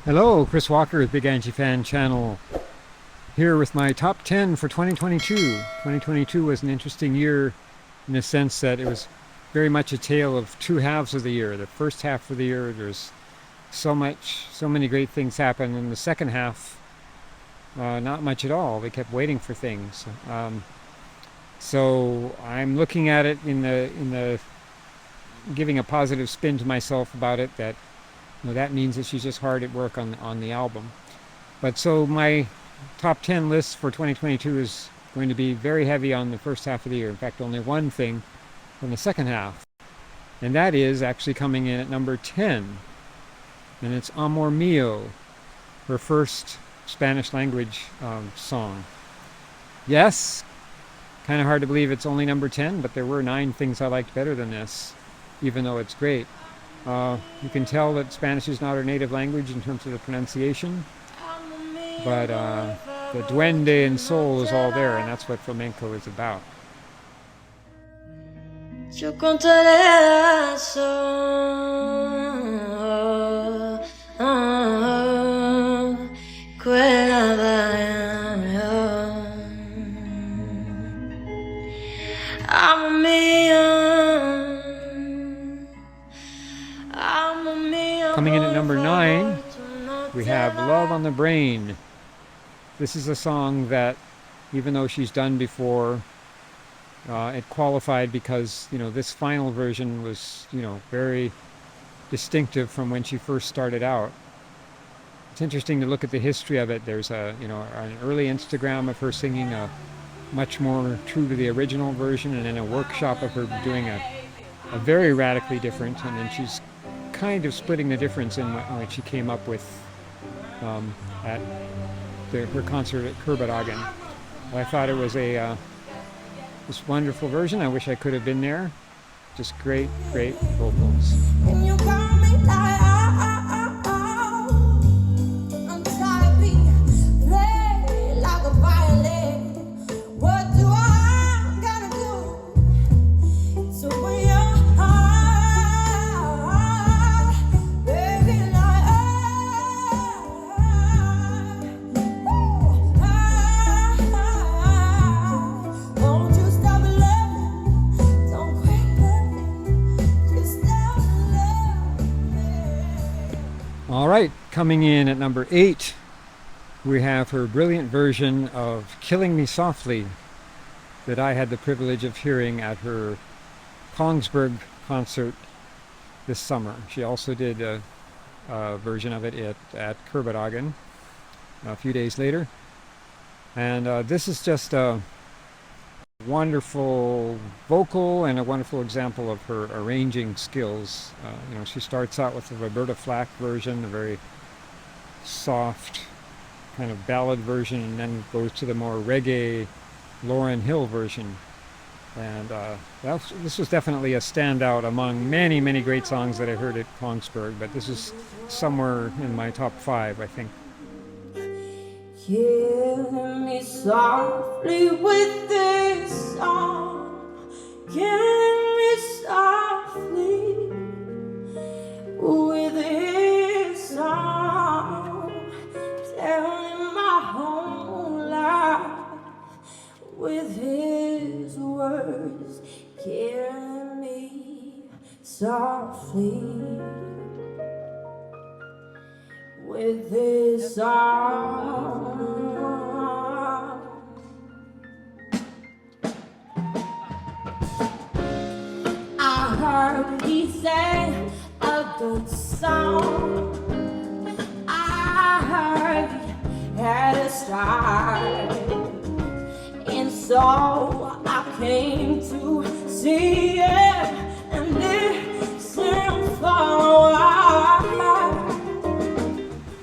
Hello, Chris Walker with Big Angie Fan Channel, here with my top 10 for 2022. 2022 was an interesting year in the sense that it was very much a tale of two halves of the year. The first half of the year, there's so many great things happen. In the second half, not much at all. We kept waiting for things. So I'm looking at it in the giving a positive spin to myself about it, that that means that she's just hard at work on the album. But so my top 10 list for 2022 is going to be very heavy on the first half of the year. In fact, only one thing from the second half. And that is actually coming in at number 10. And it's Amor Mio, her first Spanish language song. Yes, kind of hard to believe it's only number 10, but there were 9 things I liked better than this, even though it's great. You can tell that Spanish is not her native language in terms of the pronunciation, but the duende and soul is all there, and that's what flamenco is about. Yo contaré eso, Amor Mio. Coming in at number 9, we have Love on the Brain. This is a song that, even though she's done before, it qualified because, this final version was, very distinctive from when she first started out. It's interesting to look at the history of it. There's an early Instagram of her singing a much more true to the original version, and then a workshop of her doing a very radically different, and then she's kind of splitting the difference in what she came up with at her concert at Kerbedagen. I thought it was this wonderful version. I wish I could have been there. Just great vocals. And you call me like, I'm tired of being played like a violin. What do I gotta do to win your heart, baby? Like, won't you stop loving? Don't quit loving. Just stop loving. All right, coming in at number 8, we have her brilliant version of Killing Me Softly that I had the privilege of hearing at her Kongsberg concert this summer. She also did a version of it at Kerbedagen a few days later. And this is just a wonderful vocal and a wonderful example of her arranging skills. She starts out with the Roberta Flack version, a very soft kind of ballad version, and then goes to the more reggae Lauryn Hill version. And this was definitely a standout among many great songs that I heard at Kongsberg, but this is somewhere in my top 5, I think. Killing me softly with this song, killing me softly with this song, telling my whole life with his words, killing me softly with this song. I heard he sang a good song. I heard he had a style, and so I came to see it and listen for a while.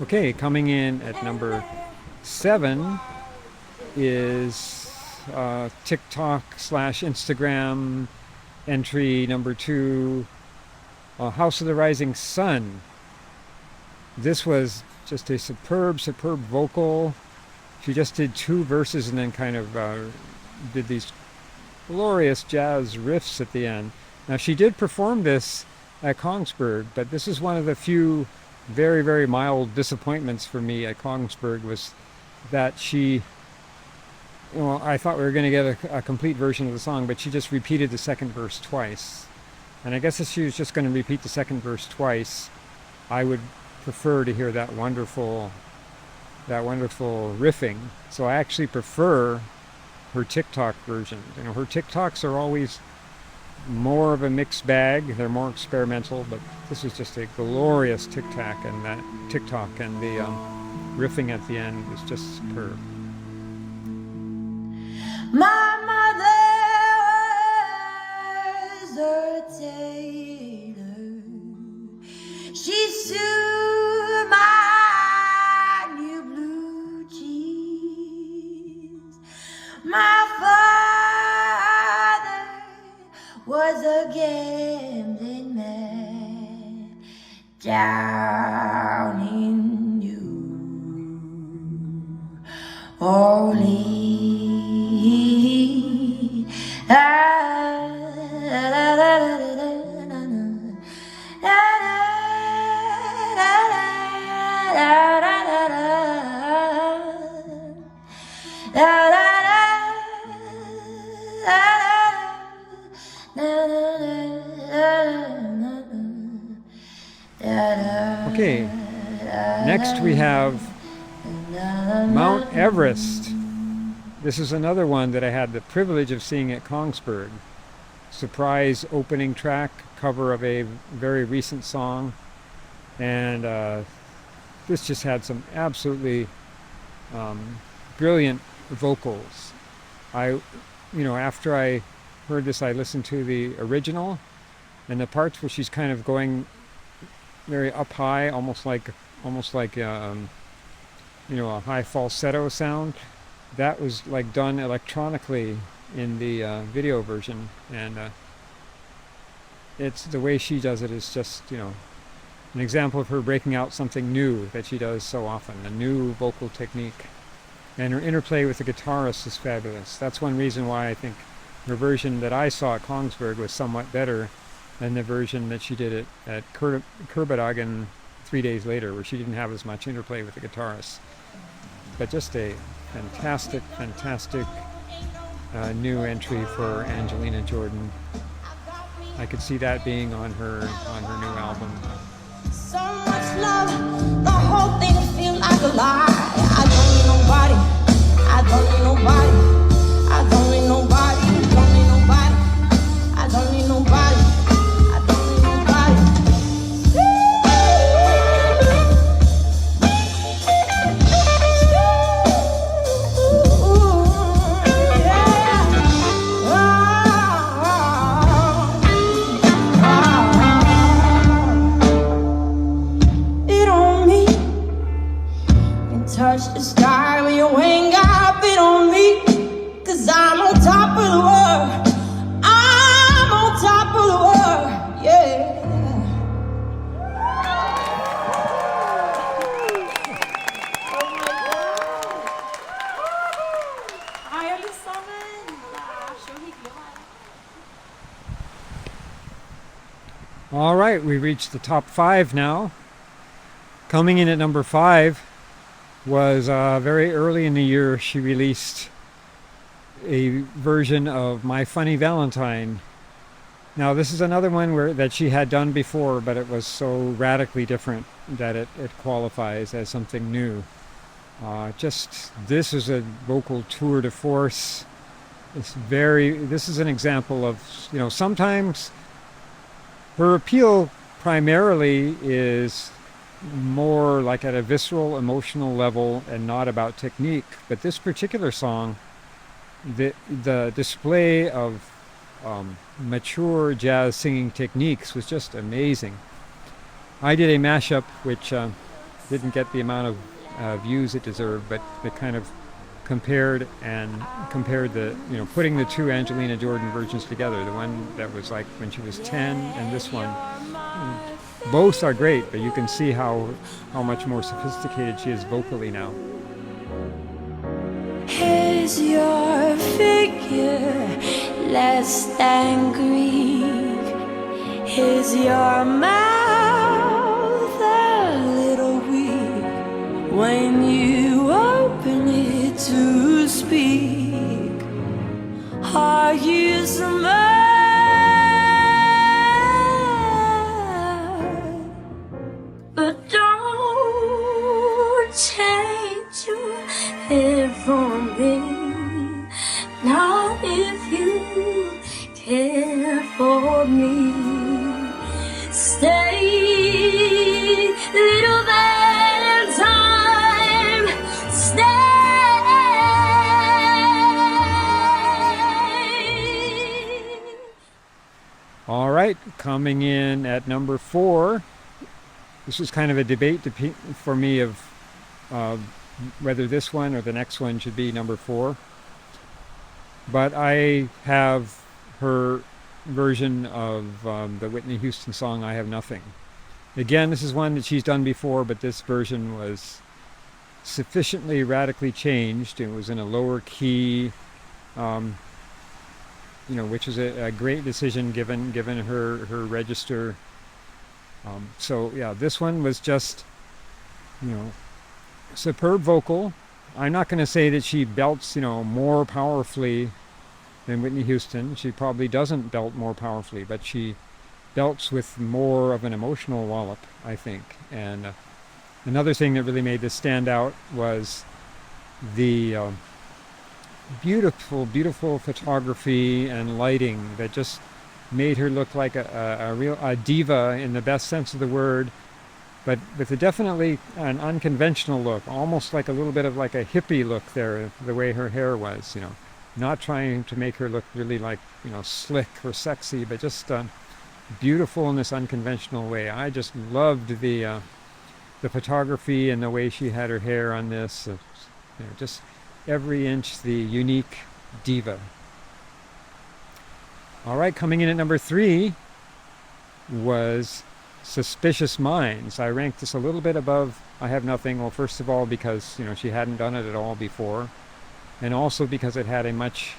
Okay, coming in at number 7 is TikTok / Instagram entry number 2, House of the Rising Sun. This was just a superb vocal. She just did 2 verses and then kind of did these glorious jazz riffs at the end. Now, she did perform this at Kongsberg, but this is one of the few very, very mild disappointments for me at Kongsberg was that she, well, I thought we were going to get a complete version of the song, but she just repeated the second verse twice. And I guess if she was just going to repeat the second verse twice, I would prefer to hear that wonderful riffing. So I actually prefer her TikTok version. You know, her TikToks are always more of a mixed bag. They're more experimental, but this is just a glorious TikTok, and the riffing at the end is just superb. My mother was a tailor. She sewed my new blue jeans. My father was a gambling man down in New Orleans. Okay, next we have Mount Everest. This is another one that I had the privilege of seeing at Kongsberg. Surprise opening track, cover of a very recent song, and this just had some absolutely brilliant vocals. After I heard this, I listened to the original, and the parts where she's kind of going very up high, almost like a high falsetto sound. That was like done electronically in the video version, and it's the way she does it is just an example of her breaking out something new that she does so often, a new vocal technique. And her interplay with the guitarist is fabulous. That's one reason why I think her version that I saw at Kongsberg was somewhat better than the version that she did at Kerbedagen 3 days later, where she didn't have as much interplay with the guitarist. But just a fantastic new entry for Angelina Jordan. I could see that being on her new album. So much love, the whole thing feels like a lie. I don't need nobody. I don't need nobody. I don't need nobody. Don't need nobody. I don't need nobody. I don't need nobody. Touch the sky when your wing got bit on me, 'cause I'm on top of the world. I'm on top of the world, yeah. Hei, alle sammen. Det så hyggelig å være her. All right, we reached the top 5 now. Coming in at number 5 was very early in the year. She released a version of My Funny Valentine. Now this is another one that she had done before, but it was so radically different that it qualifies as something new. This is a vocal tour de force. This is an example of, sometimes her appeal primarily is more like at a visceral, emotional level and not about technique. But this particular song, the display of mature jazz singing techniques was just amazing. I did a mashup which didn't get the amount of views it deserved, but it kind of compared the, putting the two Angelina Jordan versions together, the one that was like when she was 10 and this one. Both are great, but you can see how much more sophisticated she is vocally now. Here's your figure, less than Greek. Here's your mouth, a are you summer, but don't change your hair for me, not if you care for me. Stay, little Valentine, stay. All right, coming in at number 4. This was kind of a debate for me of whether this one or the next one should be number 4. But I have her version of the Whitney Houston song, I Have Nothing. Again, this is one that she's done before, but this version was sufficiently radically changed. It was in a lower key, which was a great decision given her register. So yeah, this one was just, superb vocal. I'm not going to say that she belts, more powerfully than Whitney Houston. She probably doesn't belt more powerfully, but she belts with more of an emotional wallop, I think. And another thing that really made this stand out was the beautiful photography and lighting that just made her look like a real diva in the best sense of the word, but with definitely an unconventional look, almost like a little bit of like a hippie look there, the way her hair was, not trying to make her look really like, slick or sexy, but just beautiful in this unconventional way. I just loved the photography and the way she had her hair on this, just every inch the unique diva. All right, coming in at number 3 was Suspicious Minds. I ranked this a little bit above I Have Nothing. Well, first of all, because she hadn't done it at all before, and also because it had a much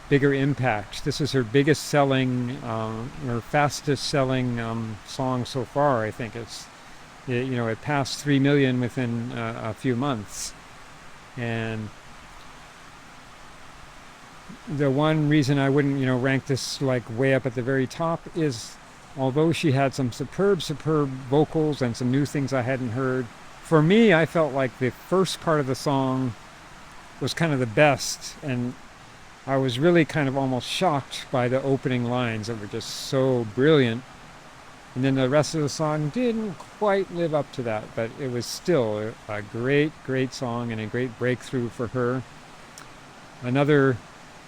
bigger impact. This is her biggest selling, her fastest selling song so far. I think it passed 3 million within a few months. And the one reason I wouldn't, rank this like way up at the very top is, although she had some superb vocals and some new things I hadn't heard, for me, I felt like the first part of the song was kind of the best, and I was really kind of almost shocked by the opening lines that were just so brilliant. And then the rest of the song didn't quite live up to that, but it was still a great song and a great breakthrough for her. Another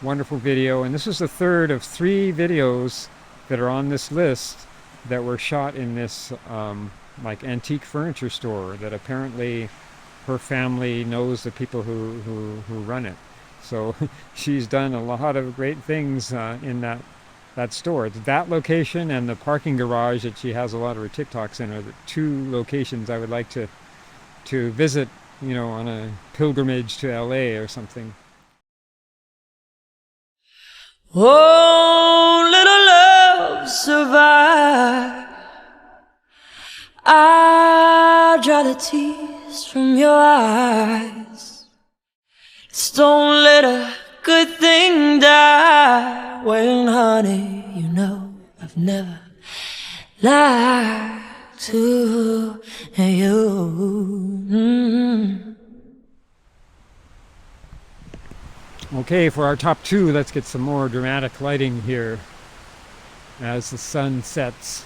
wonderful video, and this is the third of 3 videos that are on this list that were shot in this like antique furniture store that apparently her family knows the people who run it. So she's done a lot of great things in that store. That location and the parking garage that she has a lot of her TikToks in are the 2 locations I would like to visit, on a pilgrimage to LA or something. Oh, little love, survive. I dry the tears from your eyes. Just don't let a good thing die. Well, honey, I've never lied to you. Okay, for our top 2, let's get some more dramatic lighting here as the sun sets.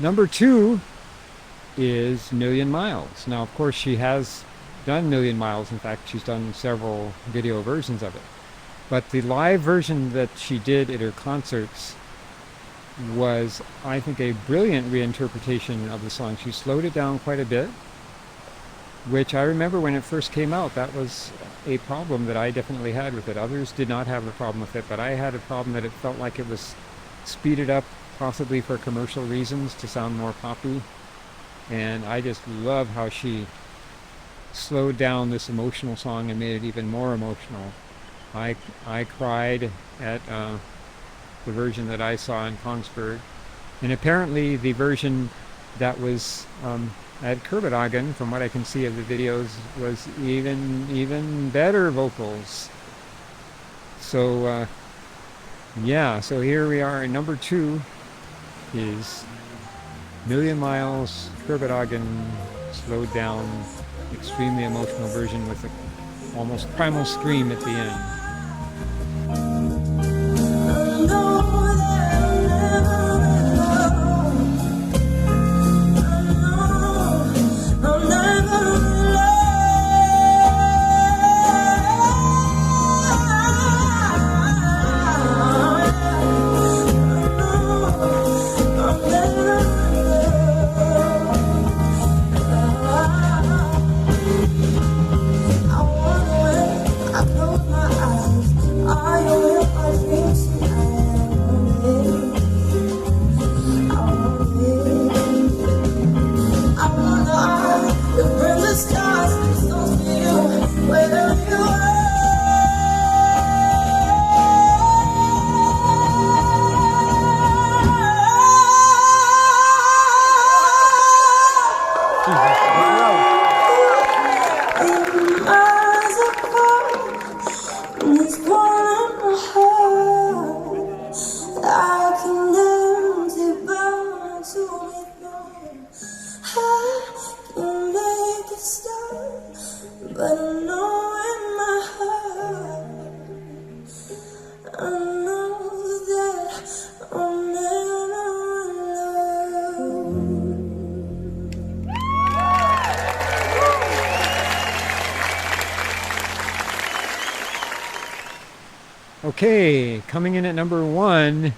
Number 2 is Million Miles. Now, of course, she has done Million Miles. In fact, she's done several video versions of it. But the live version that she did at her concerts was, I think, a brilliant reinterpretation of the song. She slowed it down quite a bit, which I remember when it first came out, that was a problem that I definitely had with it. Others did not have a problem with it, but I had a problem that it felt like it was speeded up, possibly for commercial reasons, to sound more poppy. And I just love how she slowed down this emotional song and made it even more emotional. I cried at the version that I saw in Kongsberg, and apparently the version that was at Kurberhagen, from what I can see of the videos, was even better vocals. So yeah, so here we are. Number 2 is Million Miles, Kurbedagen, slowed down, extremely emotional version with an almost primal scream at the end. But I know in my heart, I know that I'm never alone. Okay, coming in at number 1,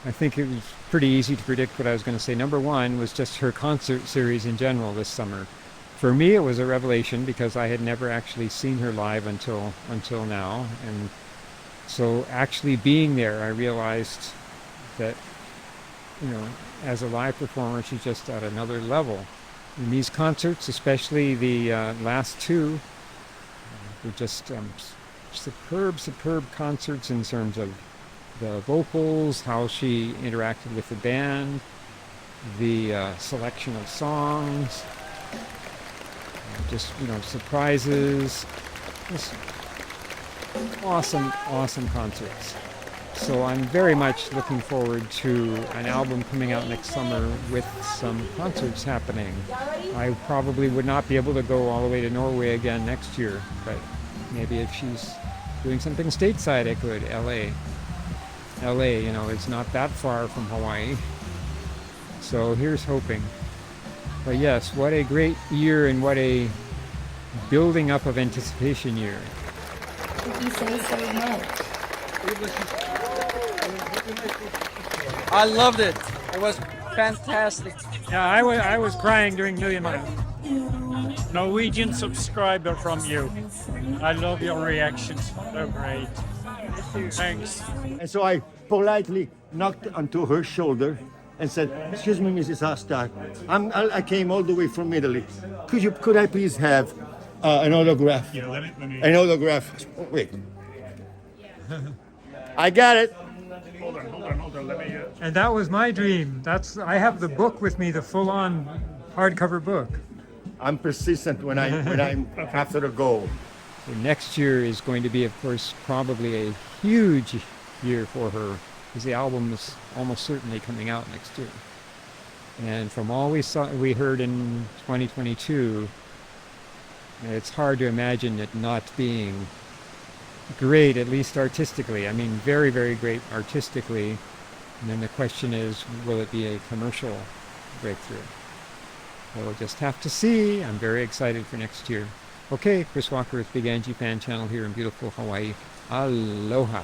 I think it was pretty easy to predict what I was going to say. Number 1 was just her concert series in general this summer. For me, it was a revelation because I had never actually seen her live until now, and so actually being there, I realized that, you know, as a live performer, she's just at another level. And these concerts, especially the last 2, were just superb concerts in terms of the vocals, how she interacted with the band, the selection of songs, just, you know, surprises, just awesome concerts. So I'm very much looking forward to an album coming out next summer with some concerts happening. I probably would not be able to go all the way to Norway again next year, but maybe if she's doing something stateside, I could. LA, you know, it's not that far from Hawaii. So here's hoping. But yes, what a great year and what a building up of anticipation year. If you say so much. I loved it. It was fantastic. Yeah, I was crying during Million Miles. Norwegian subscriber from you. I love your reactions. They're great. Thanks. And so I politely knocked onto her shoulder and said, "Excuse me, Mrs. Asta, I came all the way from Italy. Could I please have an autograph?" Yeah, let me. An autograph. Oh, wait. I got it. Hold on. Let me. And that was my dream. I have the book with me, the full-on hardcover book. I'm persistent when I'm after a goal. So next year is going to be, of course, probably a huge year for her, because the album is almost certainly coming out next year. And from all we heard in 2022, it's hard to imagine it not being great, at least artistically. I mean, very, very great artistically. And then the question is, will it be a commercial breakthrough? We'll just have to see. I'm very excited for next year. Okay, Chris Walker with Big Angie Fan Channel here in beautiful Hawaii. Aloha.